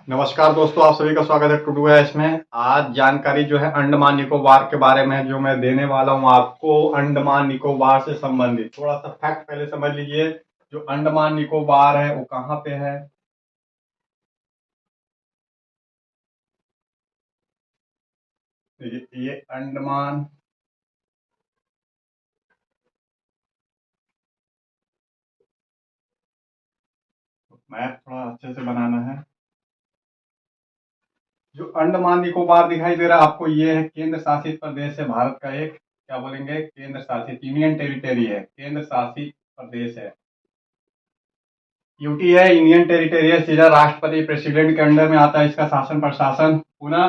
नमस्कार दोस्तों, आप सभी का स्वागत है टुडू है। इसमें आज जानकारी जो है अंडमान निकोबार के बारे में जो मैं देने वाला हूं आपको, अंडमान निकोबार से संबंधित थोड़ा सा फैक्ट पहले समझ लीजिए। जो अंडमान निकोबार है वो कहाँ पे है। ये अंडमान, मैप थोड़ा अच्छे से बनाना है। जो अंडमान निकोबार दिखाई दे रहा है आपको, ये है केंद्र शासित प्रदेश है भारत का एक, क्या बोलेंगे, केंद्र शासित यूनियन टेरिटरी है, केंद्र शासित प्रदेश है। यूटी है, यूनियन टेरिटरी है, सीधा राष्ट्रपति प्रेसिडेंट के अंडर में आता है इसका शासन प्रशासन। पुनः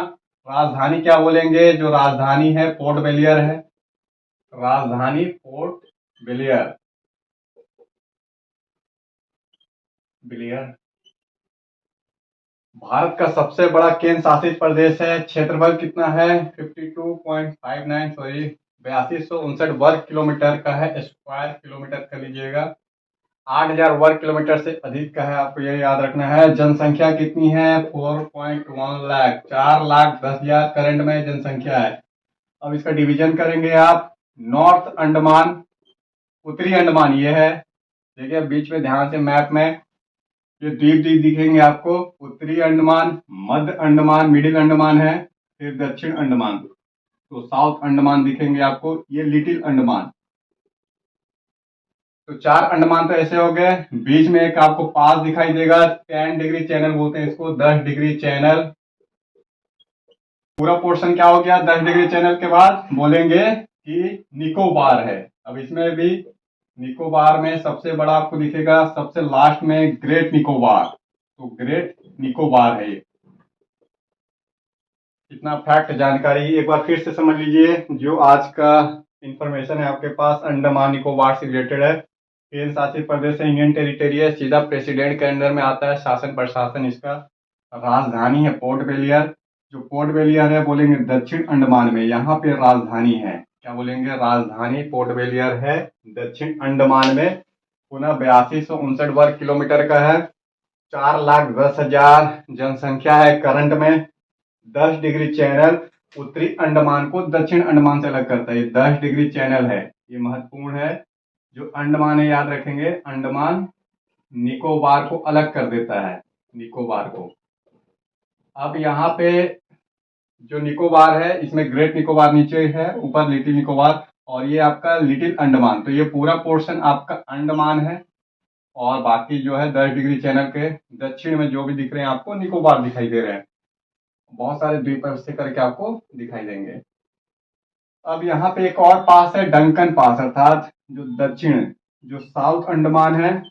राजधानी क्या बोलेंगे, जो राजधानी है पोर्ट ब्लेयर है, राजधानी पोर्ट ब्लेयर। ब्लेयर भारत का सबसे बड़ा केंद्र शासित प्रदेश है। क्षेत्रफल कितना है, 52.59, सॉरी 8259 वर्ग किलोमीटर का है, स्क्वायर किलोमीटर कर लीजिएगा। 8000 वर्ग किलोमीटर से अधिक का है, आपको यह याद रखना है। जनसंख्या कितनी है, 4.1 लाख, 4,10,000 करंट में जनसंख्या है। अब इसका डिवीजन करेंगे आप। नॉर्थ अंडमान, उत्तरी अंडमान ये है, देखिए बीच में ध्यान से मैप में ये द्वीप द्वीप दिखेंगे आपको। उत्तरी अंडमान, मध्य अंडमान, मिडिल अंडमान है, फिर दक्षिण अंडमान, तो साउथ अंडमान दिखेंगे आपको, ये लिटिल अंडमान। तो 4 अंडमान तो ऐसे हो गए। बीच में एक आपको पास दिखाई देगा, 10 डिग्री चैनल बोलते हैं इसको, 10 डिग्री चैनल। पूरा पोर्शन क्या हो गया, 10 डिग्री चैनल के बाद बोलेंगे कि निकोबार है। अब इसमें भी निकोबार में सबसे बड़ा आपको दिखेगा, सबसे लास्ट में ग्रेट निकोबार, तो ग्रेट निकोबार है ये। इतना फैक्ट जानकारी एक बार फिर से समझ लीजिए। जो आज का इंफॉर्मेशन है आपके पास अंडमान निकोबार से रिलेटेड है। केंद्र शासित प्रदेश है, यूनियन टेरिटरी है, सीधा प्रेसिडेंट के अंडर में आता है शासन प्रशासन इसका। राजधानी है पोर्ट ब्लेयर। जो पोर्ट ब्लेयर है बोलेंगे दक्षिण अंडमान में, यहाँ पे राजधानी है, क्या बोलेंगे, राजधानी पोर्ट ब्लेयर है दक्षिण अंडमान में। पुनः 8259 वर्ग किलोमीटर का है। 4,10,000 जनसंख्या है करंट में। 10 डिग्री चैनल उत्तरी अंडमान को दक्षिण अंडमान से अलग करता है, ये 10 डिग्री चैनल है, ये महत्वपूर्ण है। जो अंडमान है याद रखेंगे, अंडमान निकोबार को अलग कर देता है, निकोबार को। अब यहाँ पे जो निकोबार है इसमें ग्रेट निकोबार नीचे है, ऊपर लिटिल निकोबार, और ये आपका लिटिल अंडमान। तो ये पूरा पोर्शन आपका अंडमान है, और बाकी जो है 10 डिग्री चैनल के दक्षिण में जो भी दिख रहे हैं आपको निकोबार दिखाई दे रहे हैं। बहुत सारे द्वीप से करके आपको दिखाई देंगे। अब यहाँ पे एक और पास है, डंकन पास, अर्थात जो दक्षिण, जो साउथ अंडमान है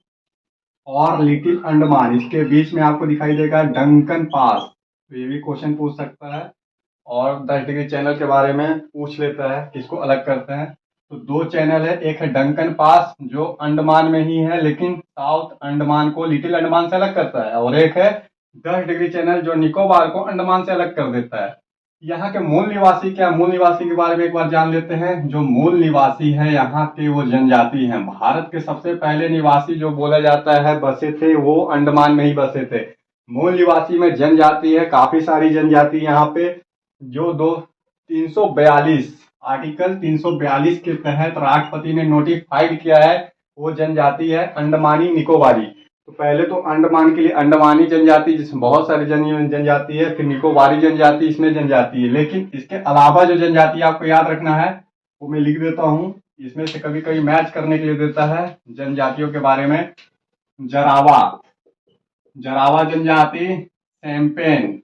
और लिटिल अंडमान, इसके बीच में आपको दिखाई देगा डंकन पास। तो ये भी क्वेश्चन पूछ सकता है, और 10 डिग्री चैनल के बारे में पूछ लेता है, किसको अलग करते हैं। तो 2 चैनल है, एक है डंकन पास जो अंडमान में ही है लेकिन साउथ अंडमान को लिटिल अंडमान से अलग करता है, और एक है 10 डिग्री चैनल जो निकोबार को अंडमान से अलग कर देता है। यहाँ के मूल निवासी क्या, मूल निवासी के बारे में एक बार जान लेते हैं। जो मूल निवासी है यहाँ के वो जनजाति हैं। भारत के सबसे पहले निवासी जो बोला जाता है बसे थे, वो अंडमान में ही बसे थे। मूल निवासी में जनजाति है, काफी सारी जनजाति यहाँ पे, जो 342 आर्टिकल 342 के तहत राष्ट्रपति ने नोटिफाइड किया है, वो जनजाति है अंडमानी निकोबारी। तो पहले तो अंडमान के लिए अंडमानी जनजाति, जिसमें बहुत सारी जनजाति है, फिर निकोबारी जनजाति इसमें जनजाति है। लेकिन इसके अलावा जो जनजाति आपको याद रखना है वो मैं लिख देता हूँ, इसमें से कभी कभी मैच करने के लिए देता है जनजातियों के बारे में। जरावा, जरावा जनजाति, सैम्पेन,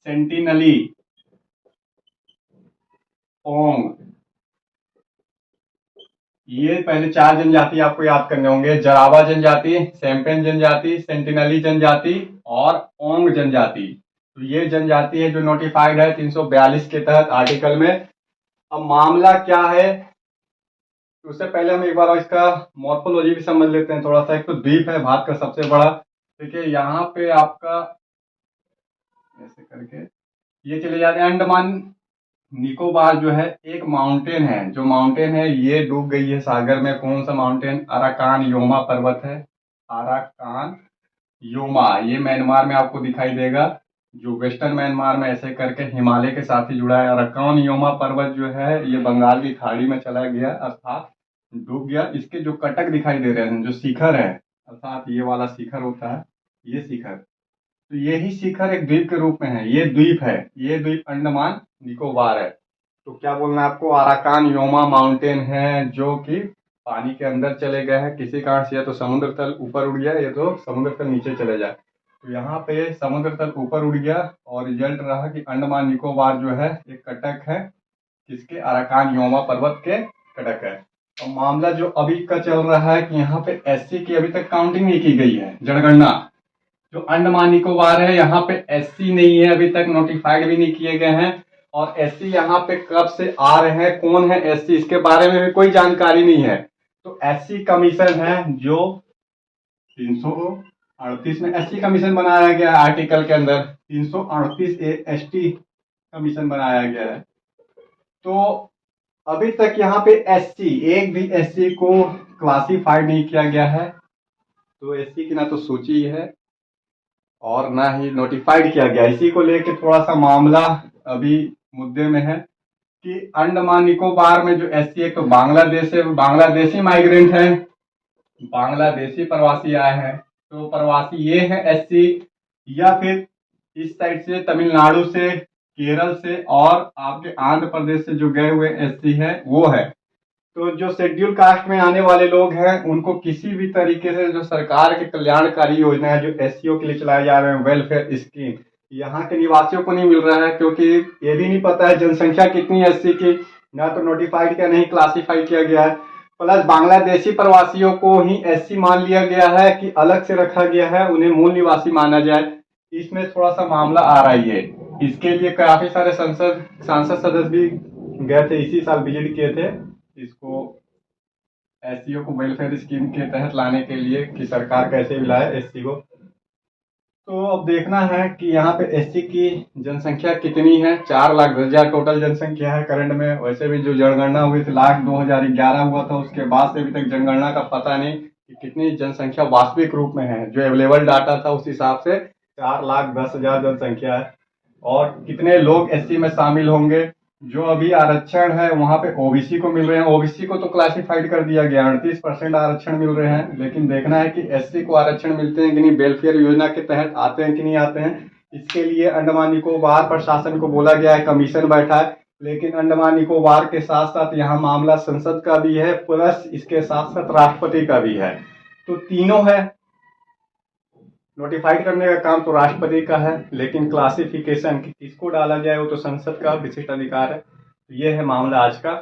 सेंटिनली, ओंग, ये पहले 4 जनजाति आपको याद करने होंगे। जरावा जनजाति, सैम्पेन जनजाति, सेंटिनली जनजाति और ओंग जनजाति। तो ये जनजाति है जो नोटिफाइड है 342 के तहत आर्टिकल में। अब मामला क्या है, तो उससे पहले हम एक बार इसका मॉर्फोलॉजी भी समझ लेते हैं थोड़ा सा। एक तो द्वीप है भारत का सबसे बड़ा, देखिए यहाँ पे आपका ऐसे करके ये चले जाते हैं। अंडमान निकोबार जो है एक माउंटेन है, जो माउंटेन है ये डूब गई है सागर में। कौन सा माउंटेन, अराकान योमा पर्वत है, अराकान योमा, ये म्यांमार में आपको दिखाई देगा, जो वेस्टर्न म्यांमार में ऐसे करके हिमालय के साथ ही जुड़ा है। अराकान योमा पर्वत जो है ये बंगाल की खाड़ी में चला गया, अर्थात डूब गया। इसके जो कटक दिखाई दे रहे हैं, जो शिखर है, अर्थात ये वाला शिखर होता है, ये शिखर, तो यही शिखर एक द्वीप के रूप में है। ये द्वीप है, ये द्वीप अंडमान निकोबार है। तो क्या बोलना है आपको, अराकान योमा माउंटेन है जो कि पानी के अंदर चले गए हैं किसी कारण से, या तो समुद्र तल ऊपर उड़ गया या तो समुद्र तल नीचे चले जाए। तो यहाँ पे समुद्र तल ऊपर उड़ गया और रिजल्ट रहा कि अंडमान निकोबार जो है एक कटक है, किसके, अराकान योमा पर्वत के कटक है। और मामला जो अभी का चल रहा है कि यहाँ पे एससी की अभी तक काउंटिंग नहीं की गई है, जनगणना। जो अंडमान निकोबार है यहाँ पे एससी नहीं है, अभी तक नोटिफाइड भी नहीं किए गए हैं। और एससी यहाँ पे कब से आ रहे हैं, कौन है एससी, इसके बारे में भी कोई जानकारी नहीं है। तो एससी कमीशन है जो 338 में एससी कमीशन बनाया गया है, आर्टिकल के अंदर 338 एसटी कमीशन बनाया गया है। तो अभी तक यहाँ पे एससी, एक भी एससी को क्लासिफाइड नहीं किया गया है। तो एससी की ना तो सूची है और ना ही नोटिफाइड किया गया। इसी को लेके थोड़ा सा मामला अभी मुद्दे में है कि अंडमान निकोबार में जो एससी, एक तो बांग्लादेश से बांग्लादेशी माइग्रेंट है, बांग्लादेशी प्रवासी आए हैं। तो प्रवासी ये है एससी, या फिर इस साइड से तमिलनाडु से, केरल से और आपके आंध्र प्रदेश से जो गए हुए एससी है वो है। तो जो शेड्यूल कास्ट में आने वाले लोग हैं उनको किसी भी तरीके से जो सरकार के कल्याणकारी योजना है, जो एससीओ के लिए चलाए जा रहे हैं वेलफेयर स्कीम, यहाँ के निवासियों को नहीं मिल रहा है, क्योंकि ये भी नहीं पता है जनसंख्या कितनी है एससी की, ना तो नोटिफाइड किया, नहीं क्लासिफाई किया गया है। प्लस बांग्लादेशी प्रवासियों को ही एससी मान लिया गया है कि अलग से रखा गया है, उन्हें मूल निवासी माना जाए। इसमें थोड़ा सा मामला आ रहा है। इसके लिए काफी सारे सांसद सदस्य भी गए थे, इसी साल विजिट किए थे इसको, एससीओ को वेलफेयर स्कीम के तहत लाने के लिए कि सरकार कैसे भी लाए एससी को। तो अब देखना है कि यहाँ पे एससी की जनसंख्या कितनी है। 4,10,000 टोटल जनसंख्या है करंट में। वैसे भी जो जनगणना हुई थी लाख 2011 हुआ था, उसके बाद से अभी तक जनगणना का पता नहीं कि कितनी जनसंख्या वास्तविक रूप में है। जो अवेलेबल डाटा था उस हिसाब से 4,10,000 जनसंख्या है। और कितने लोग एससी में शामिल होंगे, जो अभी आरक्षण है वहां पे ओबीसी को मिल रहे हैं। ओबीसी को तो क्लासिफाइड कर दिया गया, 38% आरक्षण मिल रहे हैं, लेकिन देखना है कि एससी को आरक्षण मिलते हैं कि नहीं, वेलफेयर योजना के तहत आते हैं कि नहीं आते हैं। इसके लिए अंडमान निकोबार प्रशासन को बोला गया है, कमीशन बैठा है। लेकिन अंडमान निकोबार के साथ साथ यहाँ मामला संसद का भी है, प्लस इसके साथ साथ राष्ट्रपति का भी है। तो तीनों है। नोटिफाइड करने का काम तो राष्ट्रपति का है, लेकिन क्लासिफिकेशन किसको डाला जाए वो तो संसद का विशिष्ट अधिकार है। तो ये है मामला आज का।